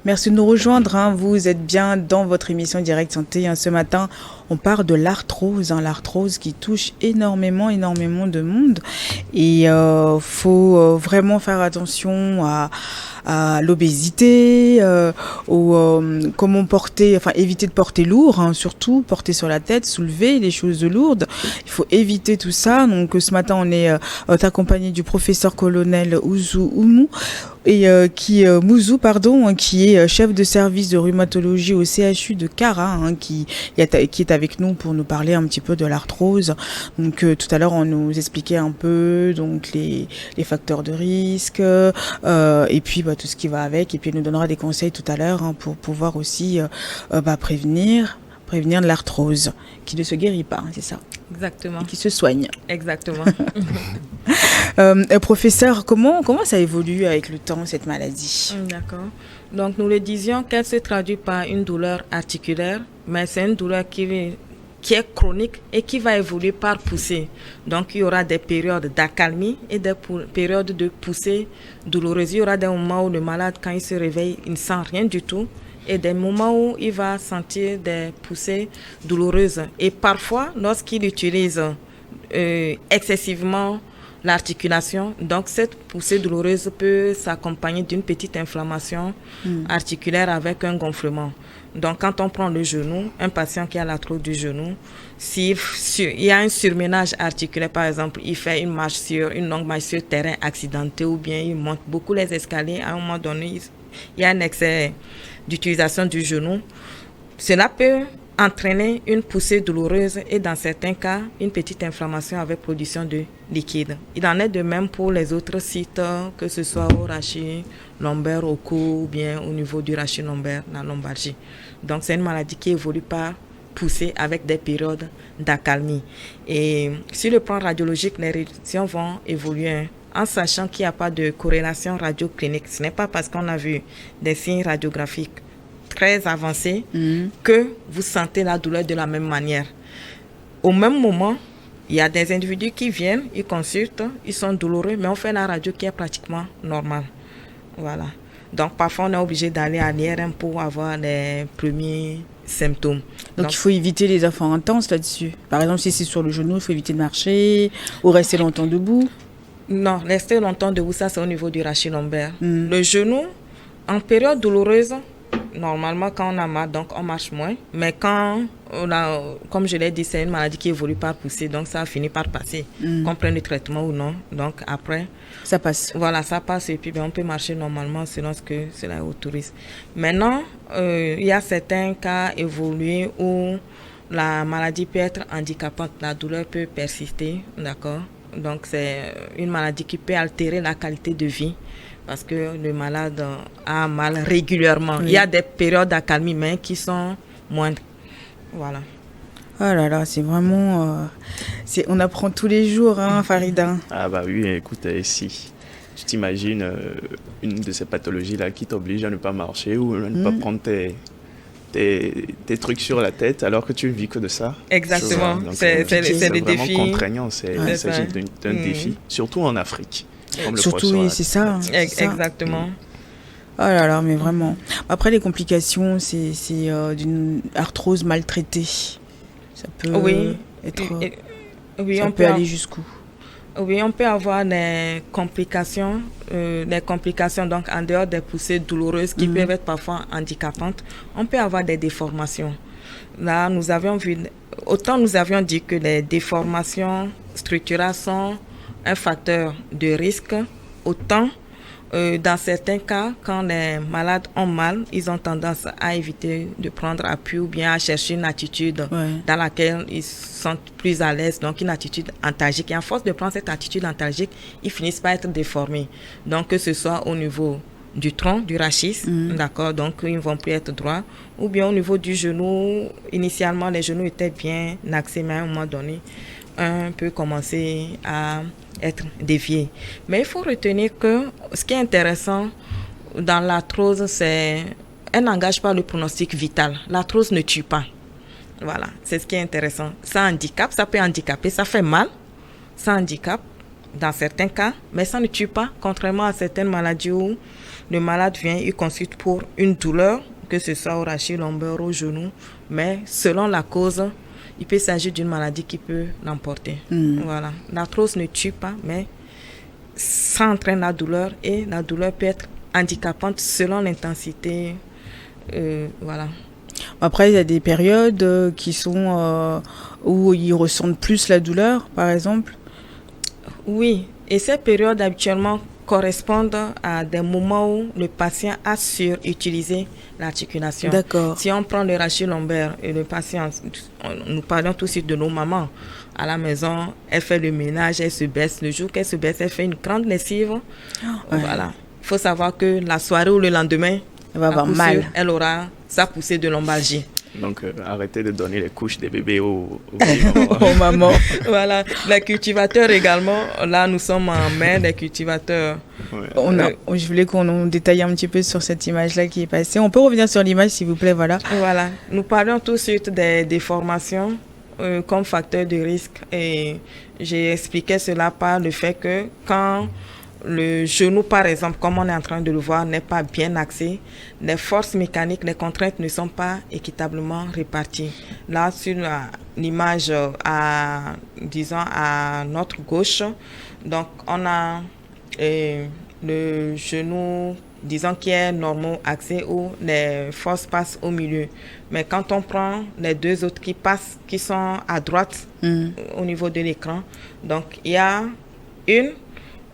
Merci de nous rejoindre. Vous êtes bien dans votre émission Direct Santé. Ce matin, on parle de l'arthrose. L'arthrose qui touche énormément de monde. Et faut vraiment faire attention à l'obésité, comment éviter de porter lourd, surtout porter sur la tête, soulever les choses lourdes. Il faut éviter tout ça. Donc ce matin, on est accompagné du professeur colonel Mouzou, qui est chef de service de rhumatologie au CHU de Cara, qui est avec nous pour nous parler un petit peu de l'arthrose. Donc tout à l'heure, on nous expliquait un peu donc les facteurs de risque et puis tout ce qui va avec, et puis il nous donnera des conseils tout à l'heure pour pouvoir aussi prévenir de l'arthrose qui ne se guérit pas, c'est ça? Exactement. Et qui se soigne. Exactement. Professeur, comment ça évolue avec le temps, cette maladie? D'accord. Donc, nous le disions qu'elle se traduit par une douleur articulaire, mais c'est une douleur qui est chronique et qui va évoluer par poussée. Donc, il y aura des périodes d'accalmie et des périodes de poussée douloureuse. Il y aura des moments où le malade, quand il se réveille, il ne sent rien du tout, et des moments où il va sentir des poussées douloureuses. Et parfois, lorsqu'il utilise excessivement l'articulation, donc cette poussée douloureuse peut s'accompagner d'une petite inflammation articulaire avec un gonflement. Donc quand on prend le genou, un patient qui a l'arthrose du genou, s'il y a un surménage articulaire, par exemple, il fait une longue marche sur terrain accidenté, ou bien il monte beaucoup les escaliers, à un moment donné, il y a un excès d'utilisation du genou, cela peut entraîner une poussée douloureuse et dans certains cas, une petite inflammation avec production de liquide. Il en est de même pour les autres sites, que ce soit au rachis lombaire, au cou, ou bien au niveau du rachis lombaire, la lombalgie. Donc c'est une maladie qui évolue par poussée avec des périodes d'accalmie. Et sur le plan radiologique, les réductions vont évoluer en sachant qu'il n'y a pas de corrélation radioclinique. Ce n'est pas parce qu'on a vu des signes radiographiques très avancés que vous sentez la douleur de la même manière. Au même moment, il y a des individus qui viennent, ils consultent, ils sont douloureux, mais on fait la radio qui est pratiquement normale. Voilà. Donc parfois, on est obligé d'aller à l'IRM pour avoir les premiers symptômes. Donc il faut éviter les efforts intenses là-dessus. Par exemple, si c'est sur le genou, il faut éviter de marcher ou rester longtemps debout. Non, rester longtemps debout, ça c'est au niveau du rachis lombaire. Le genou, en période douloureuse, normalement quand on a mal, donc on marche moins. Mais quand on a, comme je l'ai dit, c'est une maladie qui évolue par poussée, donc ça a fini par passer. Qu'on prenne le traitement ou non, donc après... Ça passe. Voilà, ça passe et puis on peut marcher normalement selon ce que cela autorise. Maintenant, il y a certains cas évolués où la maladie peut être handicapante, la douleur peut persister, d'accord? Donc, c'est une maladie qui peut altérer la qualité de vie parce que le malade a mal régulièrement. Oui. Il y a des périodes d'accalmie, mais qui sont moindres. Voilà. Oh là là, c'est vraiment... on apprend tous les jours, Farida. Ah bah oui, écoute, si tu t'imagines une de ces pathologies-là qui t'oblige à ne pas marcher ou à ne pas prendre tes trucs sur la tête alors que tu ne vis que de ça. Exactement, c'est des défis. C'est vraiment contraignant, il s'agit d'un défi, surtout en Afrique. Surtout, oui, c'est ça. Exactement. Oh là là, mais vraiment. Après, les complications, c'est d'une arthrose maltraitée. Ça peut être... ça peut aller jusqu'où? Oui, on peut avoir des complications donc en dehors des poussées douloureuses qui peuvent être parfois handicapantes. On peut avoir des déformations. Là, nous avions dit que les déformations structurales sont un facteur de risque, autant dans certains cas, quand les malades ont mal, ils ont tendance à éviter de prendre appui ou bien à chercher une attitude dans laquelle ils se sentent plus à l'aise, donc une attitude antalgique. Et à force de prendre cette attitude antalgique, ils finissent par être déformés. Donc que ce soit au niveau du tronc, du rachis, d'accord, donc ils ne vont plus être droits, ou bien au niveau du genou, initialement les genoux étaient bien axés, mais à un moment donné, un peut commencer à être dévié. Mais il faut retenir que ce qui est intéressant dans l'arthrose, c'est elle n'engage pas le pronostic vital. L'arthrose ne tue pas. Voilà, c'est ce qui est intéressant. Ça handicape, ça peut handicaper, ça fait mal, ça handicape dans certains cas, mais ça ne tue pas, contrairement à certaines maladies où le malade vient, il consulte pour une douleur, que ce soit au rachis lombaire, au genou, mais selon la cause, il peut s'agir d'une maladie qui peut l'emporter. Voilà. L'arthrose ne tue pas, mais ça entraîne la douleur et la douleur peut être handicapante selon l'intensité. Voilà. Après, il y a des périodes qui sont où ils ressentent plus la douleur, par exemple. Oui, et ces périodes habituellement correspondent à des moments où le patient a surutilisé l'articulation. D'accord. Si on prend le rachis lombaire et le patient, nous parlons tout de suite de nos mamans. À la maison, elle fait le ménage, elle se baisse. Le jour qu'elle se baisse, elle fait une grande lessive. Voilà. Il faut savoir que la soirée ou le lendemain, elle va avoir mal. Elle aura sa poussée de lombalgie. Donc, arrêtez de donner les couches des bébés aux mamans. Voilà. Les cultivateurs également. Là, nous sommes en mai, les cultivateurs. Ouais. Je voulais qu'on détaille un petit peu sur cette image-là qui est passée. On peut revenir sur l'image, s'il vous plaît, voilà. Voilà. Nous parlons tout de suite des déformations comme facteur de risque. Et j'ai expliqué cela par le fait que quand le genou, par exemple, comme on est en train de le voir, n'est pas bien axé, les forces mécaniques, les contraintes ne sont pas équitablement réparties. Là, sur l'image disons, à notre gauche, donc on a le genou, disons, qui est normal axé où les forces passent au milieu. Mais quand on prend les deux autres qui sont à droite au niveau de l'écran, donc il y a une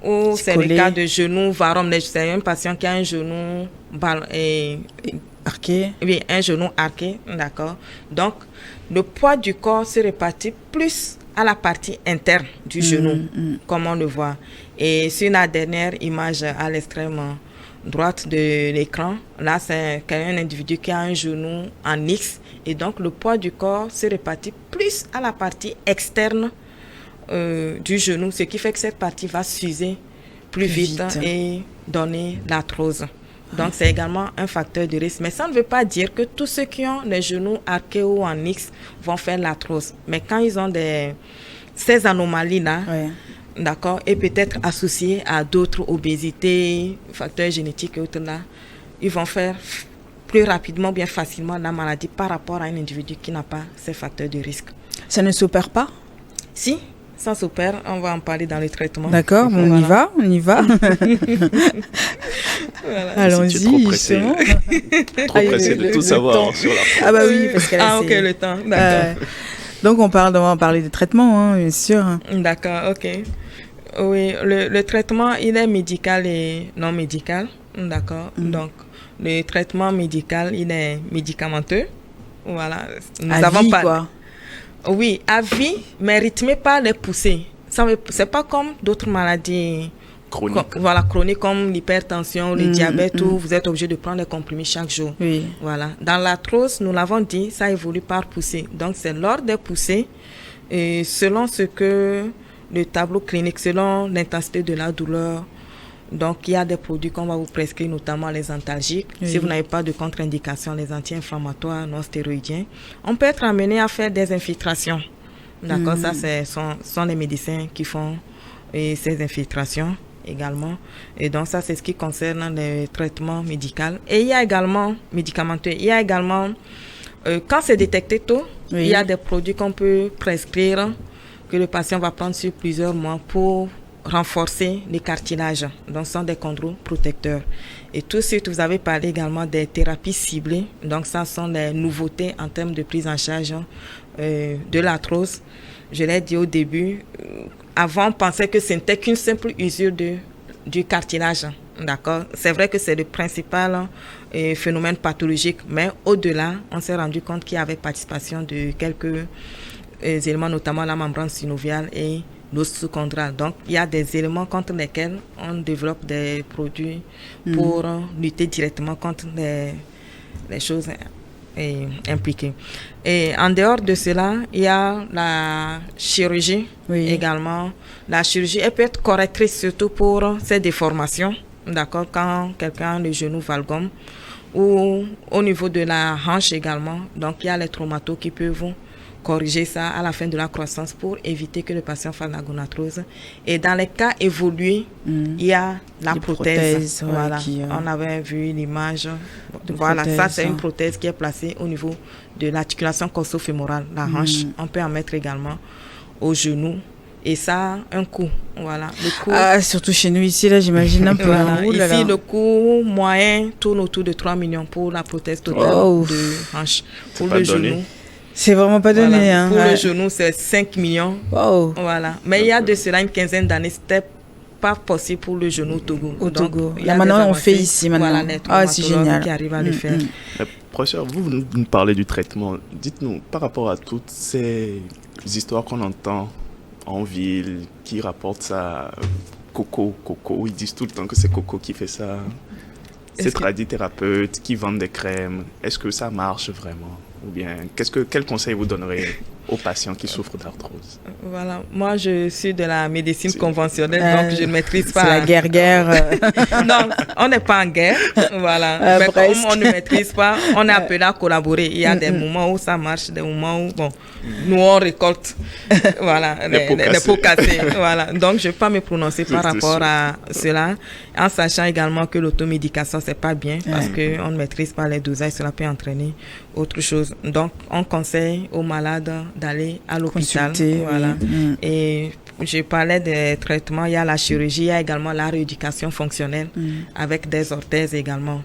où c'est le cas de genou varum. C'est un patient qui a un genou arqué. Oui, un genou arqué, d'accord. Donc, le poids du corps se répartit plus à la partie interne du genou, comme on le voit. Et sur la dernière image à l'extrême droite de l'écran, là, c'est un individu qui a un genou en X. Et donc, le poids du corps se répartit plus à la partie externe du genou, ce qui fait que cette partie va s'user plus vite et donner l'arthrose. Donc, c'est également un facteur de risque. Mais ça ne veut pas dire que tous ceux qui ont les genoux arqués ou en X vont faire l'arthrose. Mais quand ils ont ces anomalies-là, d'accord, et peut-être associées à d'autres obésités, facteurs génétiques et autres là, ils vont faire plus rapidement, bien facilement la maladie par rapport à un individu qui n'a pas ces facteurs de risque. Ça ne s'opère pas? Si, ça s'opère. On va en parler dans le traitement. D'accord, on y va. Voilà. Allons-y, trop pressé de tout savoir sur la peau. Ah bah oui, parce qu'elle a ok, le temps, d'accord. Donc on va parler des traitements, bien sûr. D'accord, ok. Oui, le traitement, il est médical et non médical, d'accord. Donc, le traitement médical, il est médicamenteux. Voilà. Nous avons pas... quoi. Oui, à vie, mais rythmé par les poussées. C'est pas comme d'autres maladies chroniques comme l'hypertension, le diabète, où vous êtes obligé de prendre des comprimés chaque jour. Oui. Voilà. Dans l'arthrose, nous l'avons dit, ça évolue par poussée. Donc, c'est lors des poussées, et selon ce que le tableau clinique, selon l'intensité de la douleur, donc il y a des produits qu'on va vous prescrire, notamment les antalgiques. Oui. Si vous n'avez pas de contre-indication, les anti-inflammatoires non stéroïdiens, on peut être amené à faire des infiltrations. D'accord, ça, sont les médecins qui font ces infiltrations également. Et donc, ça, c'est ce qui concerne les traitements médicaux. Et il y a également, médicamenteux, il y a également, quand c'est détecté tôt, il y a des produits qu'on peut prescrire, que le patient va prendre sur plusieurs mois pour renforcer les cartilages. Donc, ce sont des chondroprotecteurs. Et tout de suite, vous avez parlé également des thérapies ciblées. Donc, ça sont les nouveautés en termes de prise en charge de l'arthrose. Je l'ai dit au début, avant, on pensait que ce n'était qu'une simple usure du cartilage. D'accord? C'est vrai que c'est le principal phénomène pathologique, mais au-delà, on s'est rendu compte qu'il y avait participation de quelques éléments, notamment la membrane synoviale et l'os sous-chondral. Donc, il y a des éléments contre lesquels on développe des produits pour lutter directement contre les choses impliquées. Et en dehors de cela, il y a la chirurgie également. La chirurgie, elle peut être correctrice surtout pour ces déformations. D'accord, quand quelqu'un a le genou valgum ou au niveau de la hanche également. Donc, il y a les traumatos qui peuvent corriger ça à la fin de la croissance pour éviter que le patient fasse la gonarthrose. Et dans les cas évolués, il y a la prothèse. Voilà. On avait vu l'image. Voilà, prothèse, ça c'est une prothèse qui est placée au niveau de l'articulation corsofémorale, la hanche. On peut en mettre également au genou. Et ça a un coût. Voilà. Le coût, surtout chez nous ici, là, j'imagine un peu. Voilà. Ici, le coût moyen tourne autour de 3 millions pour la prothèse totale de hanche. Pour le genou. C'est vraiment pas donné. Voilà. Hein. Pour le genou, c'est 5 millions. Voilà. Mais il y a de cela une quinzaine d'années, c'était pas possible pour le genou au Togo. Donc, là, maintenant, on fait ici. Maintenant. Voilà, c'est génial. Qui arrivent à le faire. Professeur, vous nous parlez du traitement. Dites-nous, par rapport à toutes ces histoires qu'on entend en ville, qui rapportent ça, Coco, ils disent tout le temps que c'est Coco qui fait ça. C'est tradithérapeutes qui vendent des crèmes. Est-ce que ça marche vraiment? Ou bien, quel conseil vous donnerez aux patients qui souffrent d'arthrose? Voilà, moi je suis de la médecine conventionnelle, donc je ne maîtrise pas. C'est la guerre. Non, on n'est pas en guerre, voilà. Mais comme on ne maîtrise pas, on est appelé à collaborer. Il y a des moments où ça marche, des moments où, nous on récolte, voilà, les pots cassés. Voilà. Donc je ne vais pas me prononcer par rapport à cela, en sachant également que l'automédication c'est pas bien parce qu'on ne maîtrise pas les dosages, cela peut entraîner autre chose. Donc on conseille aux malades d'aller à l'hôpital. Voilà. Et je parlais des traitements, il y a la chirurgie, il y a également la rééducation fonctionnelle avec des orthèses également.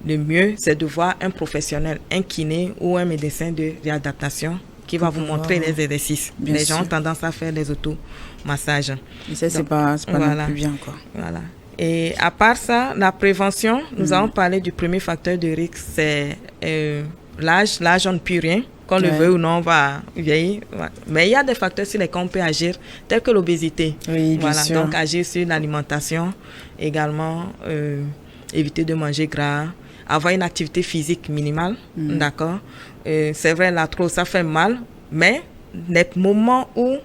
Le mieux, c'est de voir un professionnel, un kiné ou un médecin de réadaptation qui va vous montrer les exercices. Les gens ont tendance à faire les automassages. Et ça, c'est pas non plus bien, quoi. Voilà. Et à part ça, la prévention, nous avons parlé du premier facteur de risque, c'est l'âge. L'âge, on ne peut rien. Qu'on le veuille ou non, on va vieillir. Mais il y a des facteurs sur lesquels on peut agir, tels que l'obésité. Oui, bien sûr. Donc, agir sur l'alimentation, également, éviter de manger gras, avoir une activité physique minimale, d'accord. C'est vrai, l'arthrose, ça fait mal, mais les moments où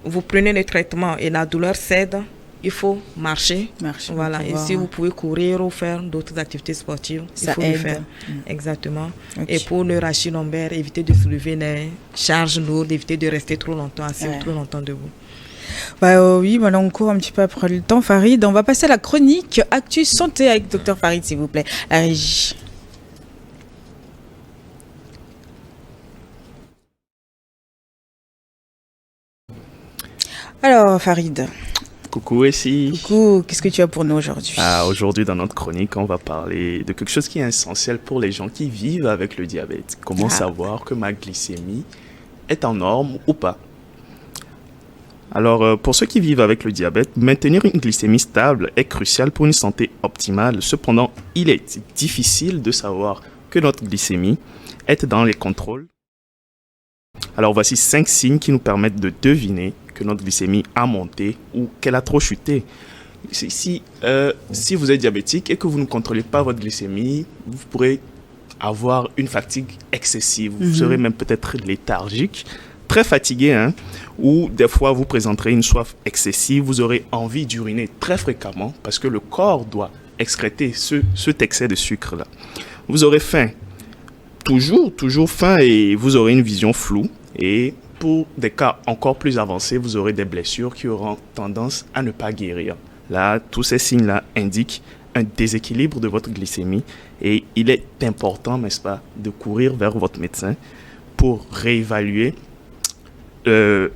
vous prenez le traitement et la douleur cède, il faut marcher. Voilà. Et si vous pouvez courir ou faire d'autres activités sportives, il faut le faire. Exactement. Okay. Et pour le rachis lombaire, éviter de soulever les charges lourdes, éviter de rester trop longtemps assis ou trop longtemps debout. Oui, voilà, on court un petit peu après le temps, Farid. On va passer à la chronique Actu Santé avec Dr Farid, s'il vous plaît. La régie. Alors, Farid. Coucou ici. Coucou, qu'est-ce que tu as pour nous aujourd'hui? Aujourd'hui, dans notre chronique, on va parler de quelque chose qui est essentiel pour les gens qui vivent avec le diabète. Comment savoir que ma glycémie est en norme ou pas? Alors, pour ceux qui vivent avec le diabète, maintenir une glycémie stable est crucial pour une santé optimale. Cependant, il est difficile de savoir que notre glycémie est dans les contrôles. Alors, voici 5 signes qui nous permettent de deviner que notre glycémie a monté ou qu'elle a trop chuté. Si vous êtes diabétique et que vous ne contrôlez pas votre glycémie, vous pourrez avoir une fatigue excessive. Vous serez même peut-être léthargique, très fatigué, ou des fois vous présenterez une soif excessive. Vous aurez envie d'uriner très fréquemment parce que le corps doit excréter cet excès de sucre-là. Vous aurez faim, toujours faim, et vous aurez une vision floue. Et pour des cas encore plus avancés, vous aurez des blessures qui auront tendance à ne pas guérir. Là, tous ces signes-là indiquent un déséquilibre de votre glycémie et il est important, n'est-ce pas, de courir vers votre médecin pour réévaluer la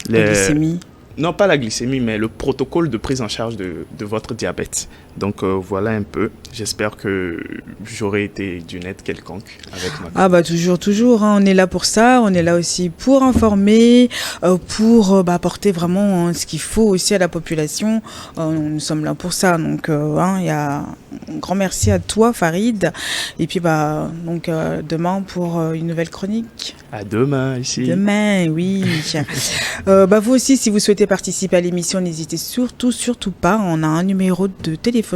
glycémie. Non, pas la glycémie, mais le protocole de prise en charge de votre diabète. Donc, voilà un peu. J'espère que j'aurai été d'une aide quelconque avec ma... Toujours. On est là pour ça. On est là aussi pour informer, pour apporter vraiment ce qu'il faut aussi à la population. Nous sommes là pour ça. Donc, il y a un grand merci à toi, Farid. Et puis, demain pour une nouvelle chronique. À demain, ici. Demain, oui. Vous aussi, si vous souhaitez participer à l'émission, n'hésitez surtout pas. On a un numéro de téléphone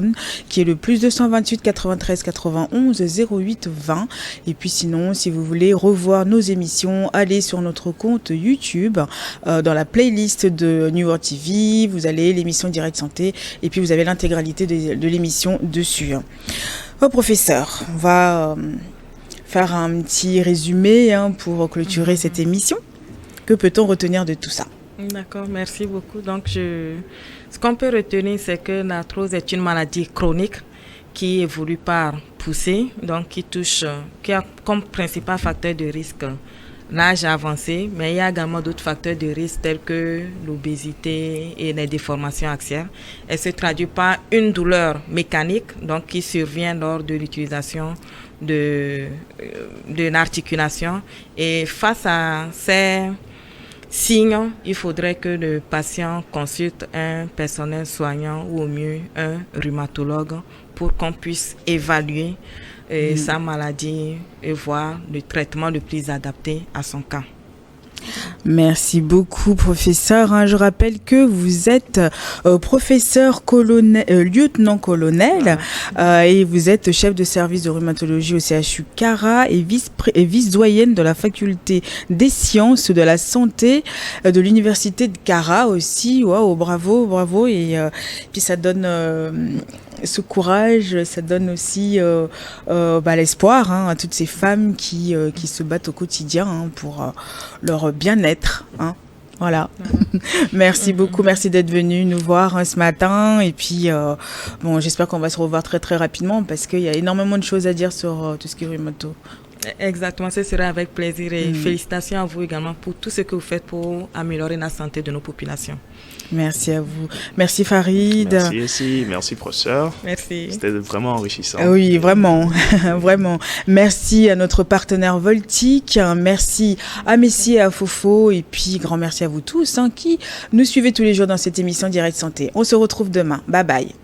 qui est le +228 93 91 08 20. Et puis sinon, si vous voulez revoir nos émissions, allez sur notre compte YouTube, dans la playlist de New World TV, vous allez l'émission Direct Santé et puis vous avez l'intégralité de l'émission dessus. Professeur, on va faire un petit résumé pour clôturer cette émission. Que peut-on retenir de tout ça? D'accord, merci beaucoup. Donc, ce qu'on peut retenir, c'est que l'arthrose est une maladie chronique qui évolue par poussée, donc qui a comme principal facteur de risque l'âge avancé, mais il y a également d'autres facteurs de risque tels que l'obésité et les déformations axillaires. Elle se traduit par une douleur mécanique, donc qui survient lors de l'utilisation de l'articulation. Et face à ces signes, il faudrait que le patient consulte un personnel soignant ou au mieux un rhumatologue pour qu'on puisse évaluer sa maladie et voir le traitement le plus adapté à son cas. Merci beaucoup, professeur. Je rappelle que vous êtes professeur lieutenant-colonel et vous êtes chef de service de rhumatologie au CHU Cara et vice-doyenne de la faculté des sciences de la santé de l'université de Cara aussi. Waouh, bravo. Et puis ça donne ce courage, ça donne aussi l'espoir à toutes ces femmes qui se battent au quotidien pour leur bien-être. Voilà. Merci beaucoup, merci d'être venu nous voir ce matin. Et puis, j'espère qu'on va se revoir très très rapidement parce qu'il y a énormément de choses à dire sur tout ce qui est rhumato. Exactement, ce sera avec plaisir et félicitations à vous également pour tout ce que vous faites pour améliorer la santé de nos populations. Merci à vous. Merci Farid. Merci aussi, merci professeur. Merci. C'était vraiment enrichissant. Oui, vraiment, vraiment. Merci à notre partenaire Voltic, merci à Messi et à Fofo et puis grand merci à vous tous qui nous suivez tous les jours dans cette émission Direct Santé. On se retrouve demain. Bye bye.